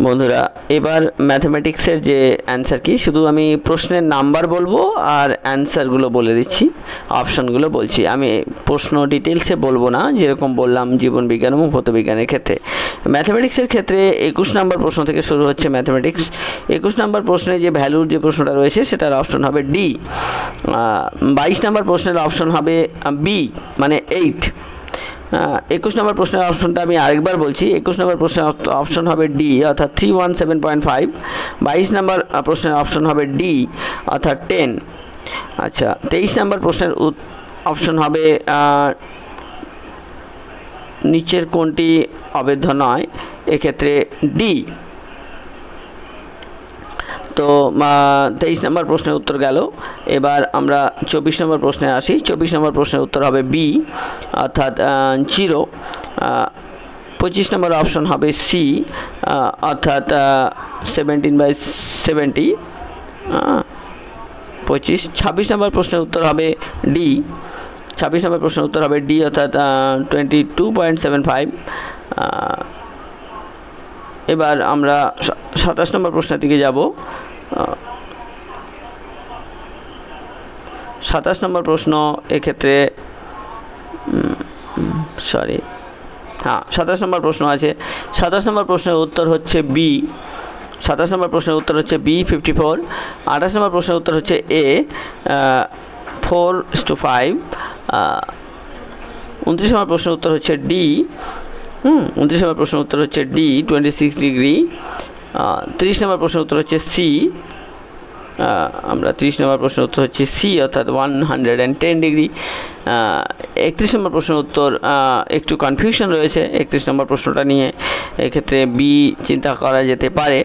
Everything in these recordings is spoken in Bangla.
বন্ধুরা এবার ম্যাথমেটিক্সের যে অ্যান্সার কি, শুধু আমি প্রশ্নের নাম্বার বলবো আর অ্যান্সারগুলো বলে দিচ্ছি, অপশানগুলো বলছি। আমি প্রশ্ন ডিটেলসে বলবো না, যেরকম বললাম জীবন বিজ্ঞান এবং ভৌতবিজ্ঞানের ক্ষেত্রে। ম্যাথমেটিক্সের ক্ষেত্রে 21 নম্বর প্রশ্ন থেকে শুরু হচ্ছে ম্যাথমেটিক্স। 21 নম্বর প্রশ্নে যে ভ্যালুর যে প্রশ্নটা রয়েছে সেটার অপশন হবে ডি। 22 নম্বর প্রশ্নের অপশন হবে বি, মানে 8। 21 নম্বর প্রশ্নের অপশনটা আমি আরেকবার বলছি। 21 নম্বর প্রশ্নের অপশন হবে ডি, অর্থাৎ 317.5। 22 নম্বর প্রশ্নের অপশন হবে ডি, অর্থাৎ 10। আচ্ছা, 23 নম্বর প্রশ্নের অপশন হবে নিচের কোনটি অবৈধ নয়, এক্ষেত্রে ডি। তো 23 নম্বর প্রশ্নের উত্তর গেল। এবার আমরা 24 নম্বর প্রশ্নে আসি। 24 নম্বর প্রশ্নের উত্তর হবে বি, অর্থাৎ 0। 25 নম্বর অপশন হবে সি, অর্থাৎ 17/70। 25। 26 নম্বর প্রশ্নের উত্তর হবে ডি। 26 নম্বর প্রশ্নের উত্তর হবে ডি, অর্থাৎ 22.75। এবার আমরা 27 নম্বর প্রশ্নের দিকে যাব। 27 নম্বর প্রশ্ন এক্ষেত্রে 27 নম্বর প্রশ্ন আছে। 27 নম্বর প্রশ্নের উত্তর হচ্ছে বি। 27 নম্বর প্রশ্নের উত্তর হচ্ছে বি, 54। 28 নম্বর প্রশ্নের উত্তর হচ্ছে এ, 4:5। 29 নম্বর প্রশ্নের উত্তর হচ্ছে ডি। 29 নম্বর প্রশ্নের উত্তর হচ্ছে ডি, 26 ডিগ্রি। 30 নম্বর প্রশ্নের উত্তর হচ্ছে সি। আমরা 30 নম্বর প্রশ্নের উত্তর হচ্ছে সি, অর্থাৎ 110 ডিগ্রি। 31 নম্বর প্রশ্নের উত্তর একটু কনফিউশন রয়েছে 31 নম্বর প্রশ্নটা নিয়ে, এক্ষেত্রে বি চিন্তা করা যেতে পারে।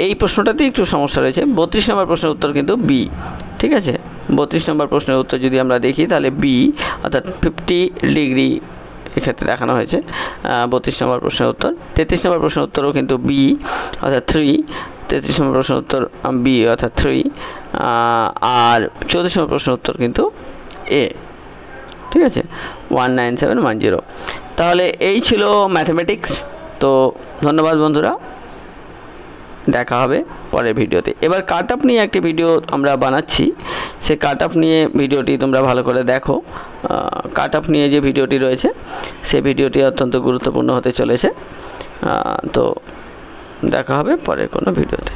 এই প্রশ্নটাতে একটু সমস্যা রয়েছে। 32 নম্বর প্রশ্নের উত্তর কিন্তু বি, ঠিক আছে। 32 নম্বর প্রশ্নের উত্তর যদি আমরা দেখি তাহলে বি, অর্থাৎ 50 ডিগ্রি এক্ষেত্রে দেখানো হয়েছে 32 নম্বর প্রশ্নের উত্তর। 33 নম্বর প্রশ্নের উত্তরও কিন্তু বি, অর্থাৎ 3। 33 নম্বর প্রশ্নের উত্তর বি, অর্থাৎ 3। আর 34 নম্বর প্রশ্নের উত্তর কিন্তু এ, ঠিক আছে, 19710। তাহলে এই ছিল ম্যাথমেটিক্স। তো ধন্যবাদ বন্ধুরা, দেখা হবে পরের ভিডিওতে। এবার কাট অফ নিয়ে একটি ভিডিও আমরা বানাচ্ছি, সে কাট অফ নিয়ে ভিডিওটি তোমরা ভালো করে দেখো। কাট অফ নিয়ে যে ভিডিওটি রয়েছে সে ভিডিওটি অত্যন্ত গুরুত্বপূর্ণ হতে চলেছে। তো দেখা হবে পরের কোনো ভিডিওতে।